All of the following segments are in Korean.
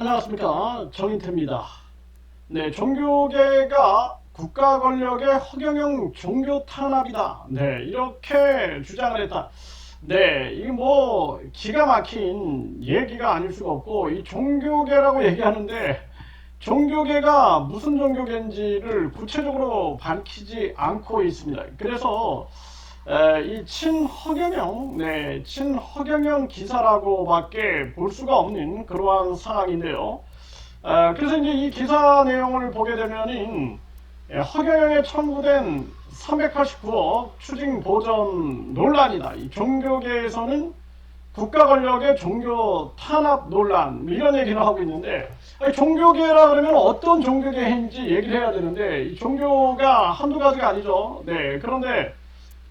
안녕하십니까, 정인태입니다. 네, 종교계가 국가 권력의 허경영 종교 탄압이다. 네, 이렇게 주장을 했다. 네, 이게 뭐 기가 막힌 얘기가 아닐 수가 없고, 이 종교계라고 얘기하는데 종교계가 무슨 종교계인지를 구체적으로 밝히지 않고 있습니다. 그래서 이 친허경영, 네, 친허경영 기사라고밖에 볼 수가 없는 그러한 상황인데요. 그래서 이제 이 기사 내용을 보게 되면은 허경영에 청구된 389억 추징 보전 논란이다. 이 종교계에서는 국가 권력의 종교 탄압 논란 이런 얘기를 하고 있는데, 아니, 종교계라 그러면 어떤 종교계인지 얘기를 해야 되는데 이 종교가 한두 가지가 아니죠. 네, 그런데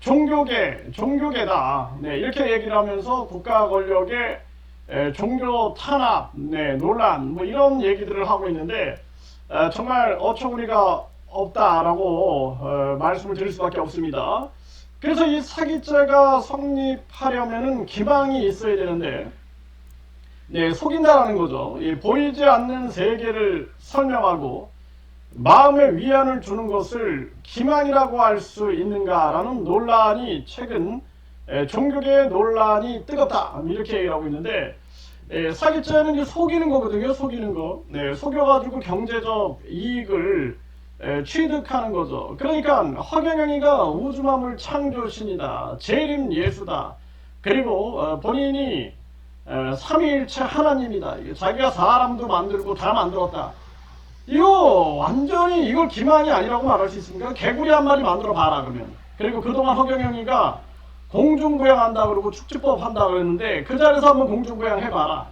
종교계다. 네, 이렇게 얘기를 하면서 국가 권력의 종교 탄압, 네, 논란, 뭐 이런 얘기들을 하고 있는데, 정말 어처구니가 없다라고 말씀을 드릴 수밖에 없습니다. 그래서 이 사기죄가 성립하려면은 기망이 있어야 되는데, 네, 속인다라는 거죠. 보이지 않는 세계를 설명하고 마음의 위안을 주는 것을 기만이라고 할 수 있는가라는 논란이 최근 종교계의 논란이 뜨겁다 이렇게 얘기를 하고 있는데, 사기죄는 이제 속이는 거거든요. 속이는 거. 네, 속여가지고 경제적 이익을 취득하는 거죠. 그러니까 허경영이가 우주만물 창조신이다, 재림 예수다, 그리고 본인이 삼위일체 하나님이다, 자기가 사람도 만들고 다 만들었다, 이거 완전히 이걸 기만이 아니라고 말할 수 있습니까? 개구리 한 마리 만들어 봐라 그러면. 그리고 그동안 허경영이가 공중부양한다 그러고 축지법 한다 그랬는데 그 자리에서 한번 공중부양 해봐라.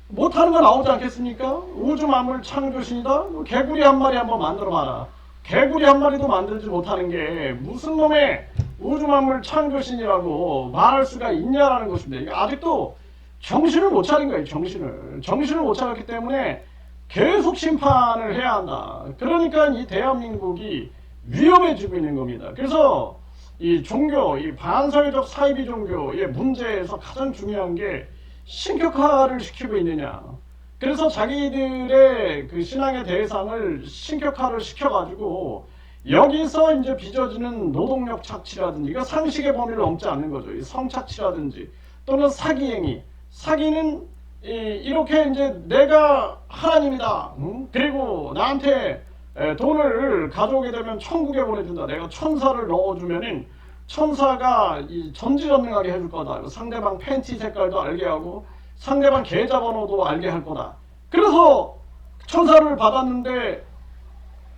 못하는 거 나오지 않겠습니까? 우주 만물 창조신이다. 개구리 한 마리 한번 만들어 봐라. 개구리 한 마리도 만들지 못하는 게 무슨 놈의 우주 만물 창조신이라고 말할 수가 있냐라는 것입니다. 아직도 정신을 못 차린 거예요. 정신을 못 차렸기 때문에 계속 심판을 해야 한다. 그러니까 이 대한민국이 위험해지고 있는 겁니다. 그래서 이 종교, 이 반사회적 사이비 종교의 문제에서 가장 중요한 게 신격화를 시키고 있느냐. 그래서 자기들의 그 신앙의 대상을 신격화를 시켜가지고 여기서 이제 빚어지는 노동력 착취라든지, 이거 상식의 범위를 넘지 않는 거죠. 이 성착취라든지 또는 사기행위. 사기는 이렇게 이제 내가 하나님이다. 그리고 나한테 돈을 가져오게 되면 천국에 보내준다. 내가 천사를 넣어주면은 천사가 이 전지전능하게 해줄 거다. 상대방 팬티 색깔도 알게 하고 상대방 계좌번호도 알게 할 거다. 그래서 천사를 받았는데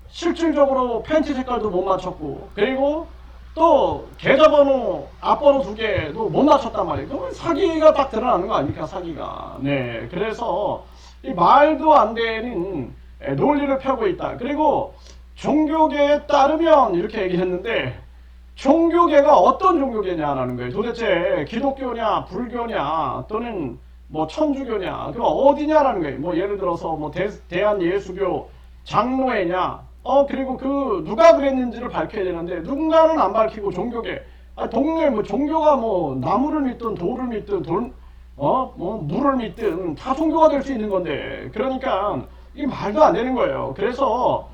실질적으로 팬티 색깔도 못 맞췄고, 그리고 또 계좌번호 앞번호 2개도 못 맞췄단 말이에요. 그러면 사기가 딱 드러나는 거 아닙니까? 사기가. 네, 그래서 이 말도 안 되는 논리를 펴고 있다. 그리고 종교계에 따르면 이렇게 얘기했는데, 종교계가 어떤 종교계냐라는 거예요. 도대체 기독교냐 불교냐 또는 뭐 천주교냐, 그럼 어디냐라는 거예요. 뭐 예를 들어서 뭐 대한예수교 장로회냐, 그리고 그 누가 그랬는지를 밝혀야 되는데 누군가는 안 밝히고 종교계, 동네 뭐 종교가 뭐 나무를 믿든 돌을 믿든 뭐 물을 믿든 다 종교가 될 수 있는 건데, 그러니까 이게 말도 안 되는 거예요. 그래서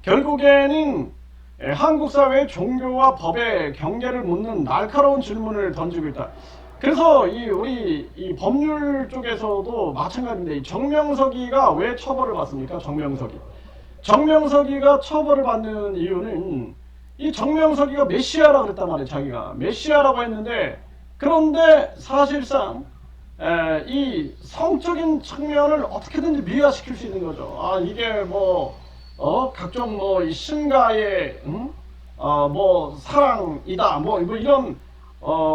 결국에는 한국 사회의 종교와 법의 경계를 묻는 날카로운 질문을 던지고 있다. 그래서 우리 이 법률 쪽에서도 마찬가지인데, 이 정명석이가 왜 처벌을 받습니까? 정명석이가 처벌을 받는 이유는 이 정명석이가 메시아라고 그랬단 말이에요. 자기가 메시아라고 했는데, 그런데 사실상 이 성적인 측면을 어떻게든지 미화시킬 수 있는 거죠. 이게 뭐 각종 뭐 이 신가의 뭐 사랑이다 뭐 이런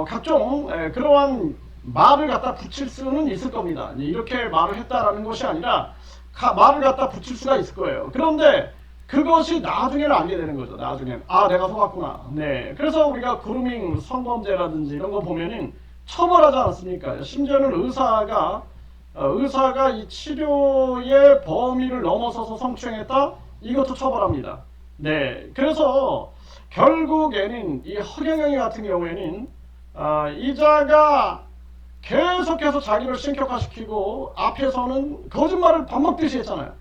각종 그러한 말을 갖다 붙일 수는 있을 겁니다. 이렇게 말을 했다라는 것이 아니라 말을 갖다 붙일 수가 있을 거예요. 그런데 그것이 나중에는 알게 되는 거죠. 나중에는 내가 속았구나. 네, 그래서 우리가 그루밍 성범죄라든지 이런 거 보면은 처벌하지 않았습니까? 심지어는 의사가 이 치료의 범위를 넘어서서 성추행했다, 이것도 처벌합니다. 네, 그래서 결국에는 이 허경영이 같은 경우에는 이자가 계속해서 자기를 신격화시키고 앞에서는 거짓말을 밥 먹듯이 했잖아요.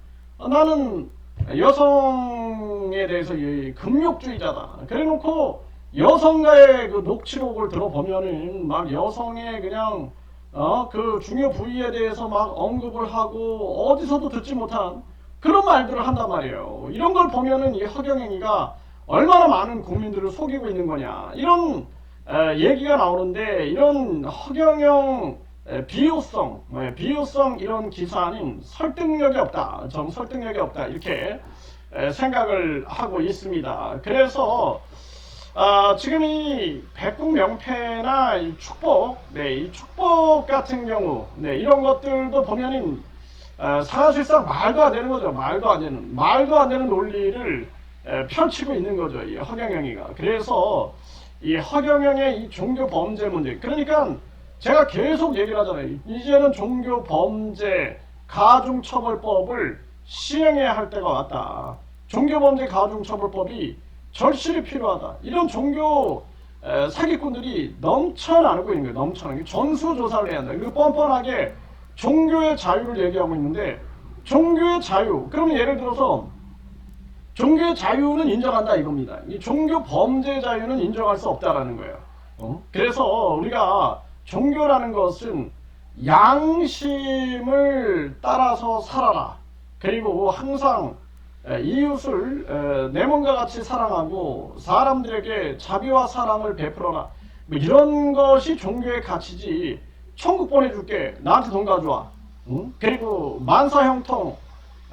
나는 여성에 대해서 금욕주의자다. 그래놓고 여성가의 그 녹취록을 들어보면은 막 여성의 그냥 그 중요 부위에 대해서 막 언급을 하고 어디서도 듣지 못한 그런 말들을 한단 말이에요. 이런 걸 보면은 이 허경영이가 얼마나 많은 국민들을 속이고 있는 거냐 이런 얘기가 나오는데, 이런 허경영 비효성 이런 기사는 설득력이 없다, 좀 설득력이 없다 이렇게 생각을 하고 있습니다. 그래서 지금 이 백국 명패나 이 축복, 이 축복 같은 경우, 이런 것들도 보면은 사실상 말도 안 되는 거죠. 말도 안 되는 논리를 펼치고 있는 거죠, 이 허경영이가. 그래서 이 허경영의 이 종교 범죄 문제, 그러니까 제가 계속 얘기를 하잖아요. 이제는 종교 범죄 가중처벌법을 시행해야 할 때가 왔다. 종교 범죄 가중처벌법이 절실히 필요하다. 이런 종교 사기꾼들이 넘쳐나고 있는 거예요. 넘쳐나는 게 전수조사를 해야 한다. 그리고 뻔뻔하게 종교의 자유를 얘기하고 있는데, 종교의 자유, 그러면 예를 들어서 종교의 자유는 인정한다 이겁니다. 이 종교 범죄 자유는 인정할 수 없다라는 거예요. 그래서 우리가 종교라는 것은 양심을 따라서 살아라. 그리고 항상 이웃을 내 몸과 같이 사랑하고 사람들에게 자비와 사랑을 베풀어라. 뭐 이런 것이 종교의 가치지. 천국 보내줄게, 나한테 돈 가져와. 그리고 만사형통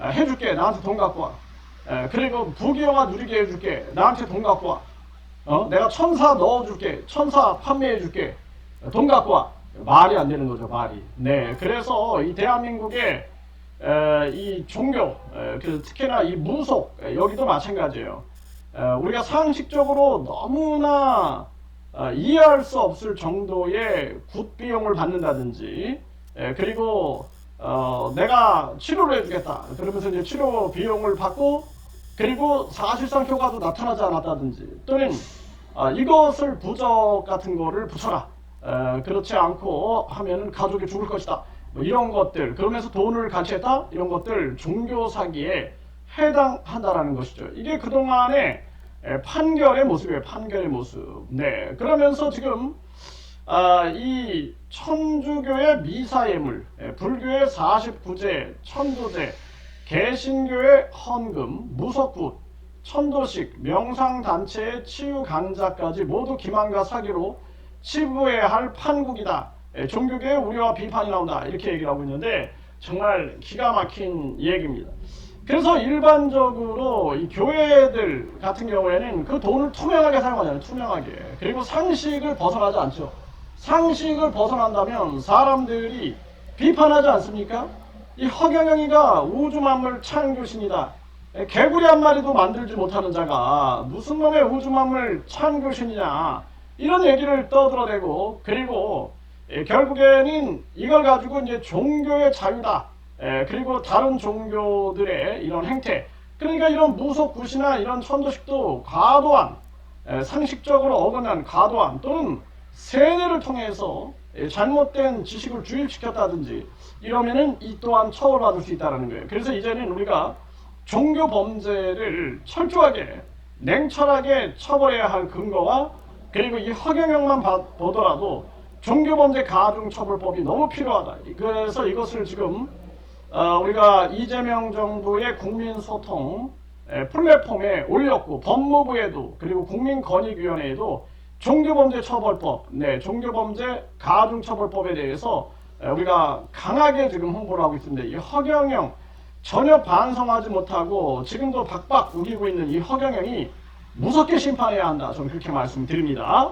해줄게, 나한테 돈 갖고 와. 그리고 부귀영화 누리게 해줄게, 나한테 돈 갖고 와. 내가 천사 넣어줄게, 천사 판매해줄게, 돈 갖고 와. 말이 안 되는 거죠, 말이. 네, 그래서 이 대한민국의 이 종교, 특히나 이 무속, 여기도 마찬가지예요. 우리가 상식적으로 너무나 이해할 수 없을 정도의 굿비용을 받는다든지, 그리고 내가 치료를 해주겠다 그러면서 이제 치료 비용을 받고, 그리고 사실상 효과도 나타나지 않았다든지, 또는 이것을 부적 같은 거를 붙여라, 그렇지 않고 하면은 가족이 죽을 것이다, 뭐 이런 것들, 그러면서 돈을 간취했다, 이런 것들 종교 사기에 해당한다라는 것이죠. 이게 그동안의 판결의 모습이에요. 판결의 모습. 네, 그러면서 지금 이 천주교의 미사예물, 불교의 49제, 천도제, 개신교의 헌금, 무속굿, 천도식, 명상단체의 치유 강자까지 모두 기만과 사기로 치부해야 할 판국이다. 종교계의 우려와 비판이 나온다. 이렇게 얘기를 하고 있는데 정말 기가 막힌 얘기입니다. 그래서 일반적으로 이 교회들 같은 경우에는 그 돈을 투명하게 사용하잖아요. 투명하게. 그리고 상식을 벗어나지 않죠. 상식을 벗어난다면 사람들이 비판하지 않습니까? 이 허경영이가 우주만물 창조신이다. 개구리 한 마리도 만들지 못하는 자가 무슨 놈의 우주만물 창조신이냐, 이런 얘기를 떠들어대고, 그리고 결국에는 이걸 가지고 이제 종교의 자유다, 그리고 다른 종교들의 이런 행태, 그러니까 이런 무속굿이나 이런 천도식도 과도한, 상식적으로 어긋난 과도한, 또는 세뇌를 통해서 잘못된 지식을 주입시켰다든지 이러면은 이 또한 처벌받을 수 있다는 거예요. 그래서 이제는 우리가 종교 범죄를 철저하게 냉철하게 처벌해야 할 근거와, 그리고 이 허경영만 보더라도 종교범죄 가중처벌법이 너무 필요하다. 그래서 이것을 지금 우리가 이재명 정부의 국민소통 플랫폼에 올렸고, 법무부에도, 그리고 국민권익위원회에도 종교범죄 처벌법, 종교범죄 가중처벌법에 대해서 우리가 강하게 지금 홍보를 하고 있습니다. 이 허경영 전혀 반성하지 못하고 지금도 박박 우기고 있는 이 허경영이 무섭게 심판해야 한다. 저는 그렇게 말씀드립니다.